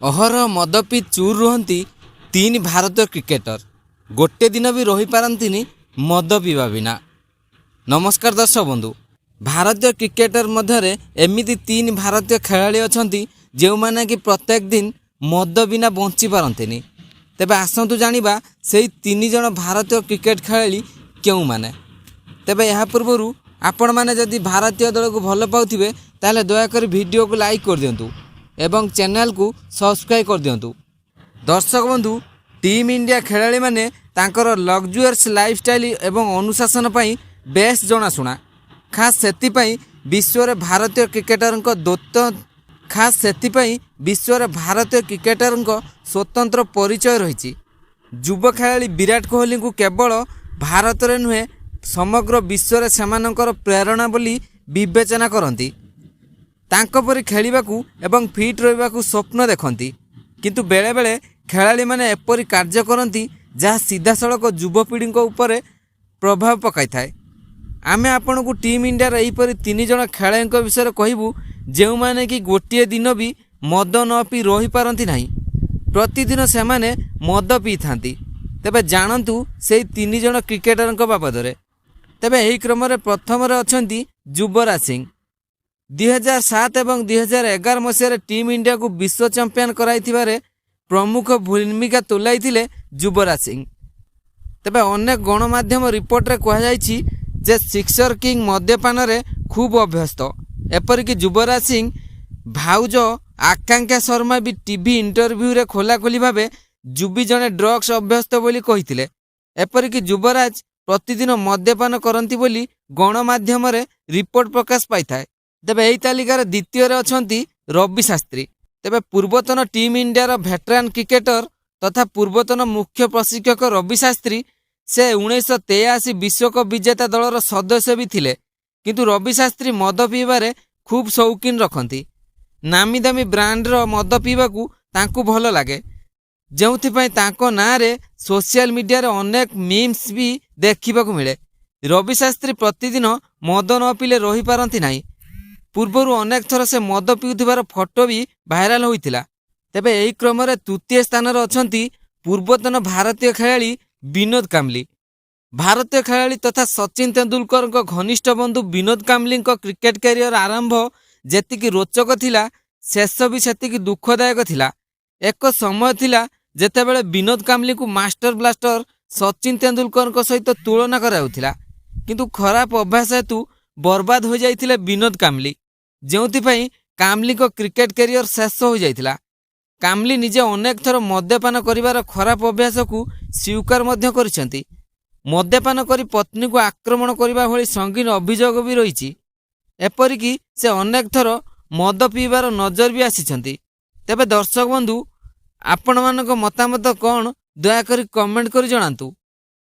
ଅହରହ ମଦ ପିଇ ଚୁର୍ ରୁହନ୍ତି ତିନି ଭାରତୀୟ କ୍ରିକେଟର। ଗୋଟେ ଦିନ ବି ରହିପାରନ୍ତିନି ମଦ ପିଇବା ବିନା। ନମସ୍କାର ଦର୍ଶକ ବନ୍ଧୁ। ଭାରତୀୟ କ୍ରିକେଟର ମଧ୍ୟରେ ଏମିତି ତିନି ଭାରତୀୟ ଖେଳାଳି ଅଛନ୍ତି ଯେଉଁମାନେ କି ପ୍ରତ୍ୟେକ ଦିନ ମଦ ବିନା ବଞ୍ଚି ପାରନ୍ତିନି। ତେବେ ଆସନ୍ତୁ ଜାଣିବା ସେହି ତିନି ଜଣ ଭାରତୀୟ କ୍ରିକେଟ ଖେଳାଳି କେଉଁମାନେ। ତେବେ ଏହା ପୂର୍ବରୁ ଆପଣମାନେ ଯଦି ଭାରତୀୟ ଦଳକୁ ଭଲ ପାଉଥିବେ ତାହେଲେ ଦୟାକରି ଭିଡ଼ିଓକୁ ଲାଇକ୍ କରିଦିଅନ୍ତୁ ଏବଂ ଚ୍ୟାନେଲକୁ ସବସ୍କ୍ରାଇବ୍ କରିଦିଅନ୍ତୁ। ଦର୍ଶକ ବନ୍ଧୁ, ଟିମ୍ ଇଣ୍ଡିଆ ଖେଳାଳିମାନେ ତାଙ୍କର ଲକ୍ଜୁରିୟସ୍ ଲାଇଫଷ୍ଟାଇଲ୍ ଏବଂ ଅନୁଶାସନ ପାଇଁ ବେଶ୍ ଜଣାଶୁଣା। ଖାସ୍ ସେଥିପାଇଁ ବିଶ୍ୱରେ ଭାରତୀୟ କ୍ରିକେଟରଙ୍କ ସ୍ୱତନ୍ତ୍ର ପରିଚୟ ରହିଛି। ଯୁବ ଖେଳାଳି ବିରାଟ କୋହଲିଙ୍କୁ କେବଳ ଭାରତରେ ନୁହେଁ ସମଗ୍ର ବିଶ୍ୱରେ ସେମାନଙ୍କର ପ୍ରେରଣା ବୋଲି ବିବେଚନା କରନ୍ତି। ତାଙ୍କ ପରି ଖେଳିବାକୁ ଏବଂ ଫିଟ୍ ରହିବାକୁ ସ୍ୱପ୍ନ ଦେଖନ୍ତି। କିନ୍ତୁ ବେଳେବେଳେ ଖେଳାଳିମାନେ ଏପରି କାର୍ଯ୍ୟ କରନ୍ତି ଯାହା ସିଧାସଳଖ ଯୁବପିଢ଼ିଙ୍କ ଉପରେ ପ୍ରଭାବ ପକାଇଥାଏ। ଆମେ ଆପଣଙ୍କୁ ଟିମ୍ ଇଣ୍ଡିଆର ଏହିପରି ତିନି ଜଣ ଖେଳାଳିଙ୍କ ବିଷୟରେ କହିବୁ ଯେଉଁମାନେ କି ଗୋଟିଏ ଦିନ ବି ମଦ ନ ପିଇ ରହିପାରନ୍ତି ନାହିଁ। ପ୍ରତିଦିନ ସେମାନେ ମଦ ପିଇଥାନ୍ତି। ତେବେ ଜାଣନ୍ତୁ ସେହି ତିନି ଜଣ କ୍ରିକେଟରଙ୍କ ବାବଦରେ। ତେବେ ଏହି କ୍ରମରେ ପ୍ରଥମରେ ଅଛନ୍ତି ଯୁବରାଜ ସିଂ। 2007 ଏବଂ 2011 ମସିହାରେ ଟିମ୍ ଇଣ୍ଡିଆକୁ ବିଶ୍ୱ ଚାମ୍ପିୟନ କରାଇଥିବାରେ ପ୍ରମୁଖ ଭୂମିକା ତୁଲାଇଥିଲେ ଯୁବରାଜ ସିଂ। ତେବେ ଅନେକ ଗଣମାଧ୍ୟମ ରିପୋର୍ଟରେ କୁହାଯାଇଛି ଯେ ସିକ୍ସର କିଙ୍ଗ ମଦ୍ୟପାନରେ ଖୁବ୍ ଅଭ୍ୟସ୍ତ। ଏପରିକି ଯୁବରାଜ ସିଂ ଭାଉଜ ଆକାଂକ୍ଷା ଶର୍ମା ବି ଟିଭି ଇଣ୍ଟରଭ୍ୟୁରେ ଖୋଲାଖୋଲି ଭାବେ ଯୁବି ଜଣେ ଡ୍ରଗ୍ସ ଅଭ୍ୟସ୍ତ ବୋଲି କହିଥିଲେ। ଏପରିକି ଯୁବରାଜ ପ୍ରତିଦିନ ମଦ୍ୟପାନ କରନ୍ତି ବୋଲି ଗଣମାଧ୍ୟମରେ ରିପୋର୍ଟ ପ୍ରକାଶ ପାଇଥାଏ। ତେବେ ଏହି ତାଲିକାରେ ଦ୍ୱିତୀୟରେ ଅଛନ୍ତି ରବି ଶାସ୍ତ୍ରୀ। ତେବେ ପୂର୍ବତନ ଟିମ୍ ଇଣ୍ଡିଆର ଭେଟରାନ୍ କ୍ରିକେଟର ତଥା ପୂର୍ବତନ ମୁଖ୍ୟ ପ୍ରଶିକ୍ଷକ ରବି ଶାସ୍ତ୍ରୀ ସେ 1983 ବିଶ୍ୱକପ୍ ବିଜେତା ଦଳର ସଦସ୍ୟ ବି ଥିଲେ। କିନ୍ତୁ ରବି ଶାସ୍ତ୍ରୀ ମଦ ପିଇବାରେ ଖୁବ୍ ସୌକିନ ରଖନ୍ତି। ନାମୀ ଦାମୀ ବ୍ରାଣ୍ଡର ମଦ ପିଇବାକୁ ତାଙ୍କୁ ଭଲ ଲାଗେ, ଯେଉଁଥିପାଇଁ ତାଙ୍କ ନାଁରେ ସୋସିଆଲ ମିଡ଼ିଆରେ ଅନେକ ମିମ୍ସ ବି ଦେଖିବାକୁ ମିଳେ। ରବି ଶାସ୍ତ୍ରୀ ପ୍ରତିଦିନ ମଦ ନ ପିଇଲେ ରହିପାରନ୍ତି ନାହିଁ। ପୂର୍ବରୁ ଅନେକ ଥର ସେ ମଦ ପିଉଥିବାର ଫଟୋ ବି ଭାଇରାଲ ହୋଇଥିଲା। ତେବେ ଏହି କ୍ରମରେ ତୃତୀୟ ସ୍ଥାନରେ ଅଛନ୍ତି ପୂର୍ବତନ ଭାରତୀୟ ଖେଳାଳି ବିନୋଦ କାମ୍ବଲି। ଭାରତୀୟ ଖେଳାଳି ତଥା ସଚିନ ତେନ୍ଦୁଲକରଙ୍କ ଘନିଷ୍ଠ ବନ୍ଧୁ ବିନୋଦ କାମ୍ବଲିଙ୍କ କ୍ରିକେଟ କ୍ୟାରିୟର ଆରମ୍ଭ ଯେତିକି ରୋଚକ ଥିଲା, ଶେଷ ବି ସେତିକି ଦୁଃଖଦାୟକ ଥିଲା। ଏକ ସମୟ ଥିଲା ଯେତେବେଳେ ବିନୋଦ କାମ୍ବଲିଙ୍କୁ ମାଷ୍ଟର ବ୍ଲାଷ୍ଟର ସଚିନ ତେନ୍ଦୁଲକରଙ୍କ ସହିତ ତୁଳନା କରାଯାଉଥିଲା। କିନ୍ତୁ ଖରାପ ଅଭ୍ୟାସ ହେତୁ ବର୍ବାଦ ହୋଇଯାଇଥିଲେ ବିନୋଦ କାମ୍ବଲି, ଯେଉଁଥିପାଇଁ କାମ୍ବଲିଙ୍କ କ୍ରିକେଟ କ୍ୟାରିୟର ଶେଷ ହୋଇଯାଇଥିଲା। କାମ୍ବଲି ନିଜେ ଅନେକ ଥର ମଦ୍ୟପାନ କରିବାର ଖରାପ ଅଭ୍ୟାସକୁ ସ୍ୱୀକାର ମଧ୍ୟ କରିଛନ୍ତି। ମଦ୍ୟପାନ କରି ପତ୍ନୀକୁ ଆକ୍ରମଣ କରିବା ଭଳି ସଙ୍ଗୀନ ଅଭିଯୋଗ ବି ରହିଛି। ଏପରିକି ସେ ଅନେକ ଥର ମଦ ପିଇବାର ନଜର ବି ଆସିଛନ୍ତି। ତେବେ ଦର୍ଶକ ବନ୍ଧୁ, ଆପଣମାନଙ୍କ ମତାମତ କ'ଣ ଦୟାକରି କମେଣ୍ଟ କରି ଜଣାନ୍ତୁ।